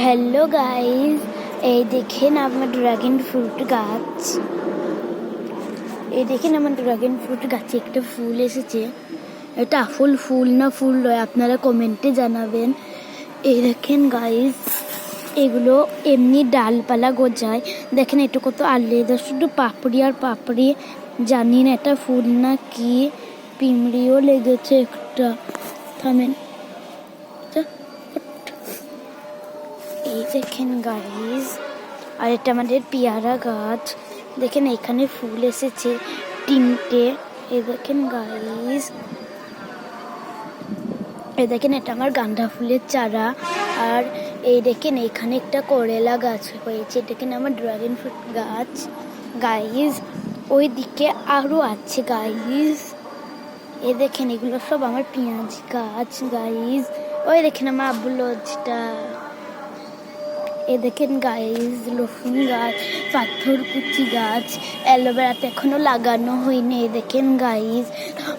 Hello guys, এই দেখেন আমার ড্রাগন ফ্রুট গাছ। গাছে একটা ফুল এসেছে। এটা আসল ফুল না ফুল নয় আপনারা কমেন্টে জানাবেন। এই দেখেন গাইস, এগুলো এমনি ডালপালা গজায়। দেখেন এটা কত আলাদা, শুধু পাপড়ি আর পাপড়ি। জানি না এটা ফুল না কি। পিমড়িও লেগেছে একটা। থামেন। এই দেখেন গাইস, আর এটা আমাদের পেয়ারা গাছ। দেখেন এখানে ফুল এসেছে তিনটে। এই দেখেন গাইস, এই দেখেন এটা আমার গাঁদা ফুলের চারা। আর এই দেখেন এখানে একটা করেলা গাছ হয়েছে। দেখেন আমার ড্রাগন ফ্রুট গাছ গাইস। ওই দিকে আরো আছে গাইস। এই দেখেন এগুলো সব আমার পেঁয়াজ গাছ গাইস। ওই দেখেন আমার আবুলজটা। এ দেখেন গাইস, রসুন গাছ, পাথরকুচি গাছ, অ্যালোভেরাতে এখনো লাগানো হয়নি। এই দেখেন গাইস,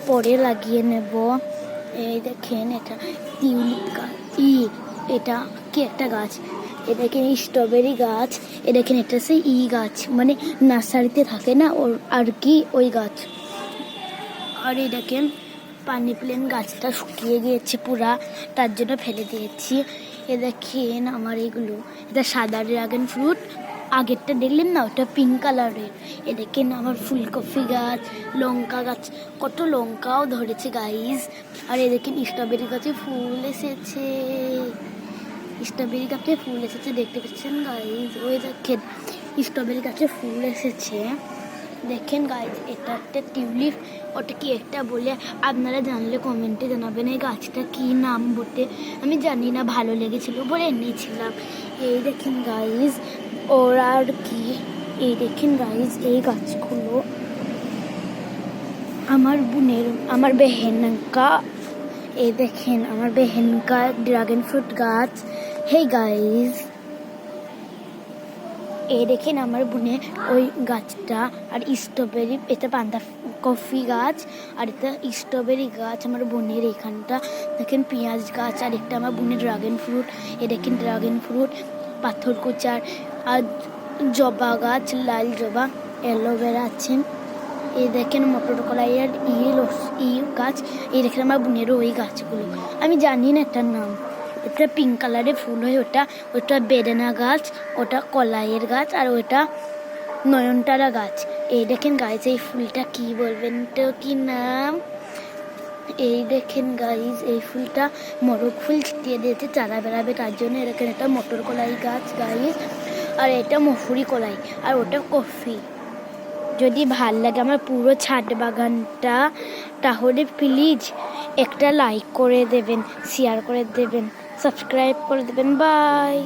পরে লাগিয়ে নেব। এই দেখেন এটা টিউলিপ গাছ। এটা কি একটা গাছ। এ দেখেন স্ট্রবেরি গাছ। এ দেখেন এটা সেই গাছ, মানে নার্সারিতে থাকে না ওর আর কি, ওই গাছ। আর এই দেখেন পানি প্লেন গাছটা শুকিয়ে গিয়েছে পুরা, তার জন্য ফেলে দিয়েছি। এ দেখেন আমার এগুলো, এটা সাদা ড্রাগন ফ্রুট। আগেরটা দেখলেন না, ওটা পিঙ্ক কালারের। এ দেখেন আমার ফুলকপি গাছ, লঙ্কা গাছ, কত লঙ্কাও ধরেছে গাইস। আর এ দেখেন স্ট্রবেরি গাছে ফুল এসেছে। দেখতে পাচ্ছেন গাইস। ওই দেখেন স্ট্রবেরি গাছে ফুল এসেছে। দেখেন গাইজ, এটা একটা টিউলিপ। ওটা কি একটা বলে আপনারা জানলে কমেন্টে জানাবেন। এই গাছটা কি নাম বলতে আমি জানি না, ভালো লেগেছিল বলে এনেছিলাম। এই দেখেন গাইজ, ওরা আর কি। এই দেখেন গাইজ, এই গাছগুলো আমার বোনের, আমার বেহেনকা। এই দেখেন আমার বেহেনকা ড্রাগন ফ্রুট গাছ। হেই গাইজ, এই দেখেন আমার বোনের ওই গাছটা। আর স্ট্রবেরি, এটা বাঁধা কফি গাছ। আর এটা স্ট্রবেরি গাছ আমার বোনের এখানটা। দেখেন পেঁয়াজ গাছ। আর একটা আমার বোনের ড্রাগন ফ্রুট। এ দেখেন ড্রাগন ফ্রুট, পাথরকুচার, আর জবা গাছ, লাল জবা, অ্যালোভেরা আছে। এই দেখেন মটর কলাই আর গাছ। এই দেখেন আমার বোনেরও ওই গাছগুলো, আমি জানি না এটার নাম। এটা পিঙ্ক কালারের ফুল হয়, ওটা বেদানা গাছ, ওটা কলাইয়ের গাছ, আর ওটা নয়নতারা গাছ। এই দেখেন গাইজ, এই ফুলটা কি বলবেন তো, কি নাম। এই দেখেন গাইজ, এই ফুলটা মোরগ ফুল ছিটিয়ে দিয়েছে চারা বেড়াবে তার জন্য। এরকম এটা মটর কলাই গাছ গাইজ। আর এটা মসুরি কলাই, আর ওটা কফি। যদি ভাল লাগে আমার পুরো ছাদ বাগানটা, তাহলে প্লিজ একটা লাইক করে দেবেন, শেয়ার করে দেবেন, সাবস্ক্রাইব করে দেবেন। বাই।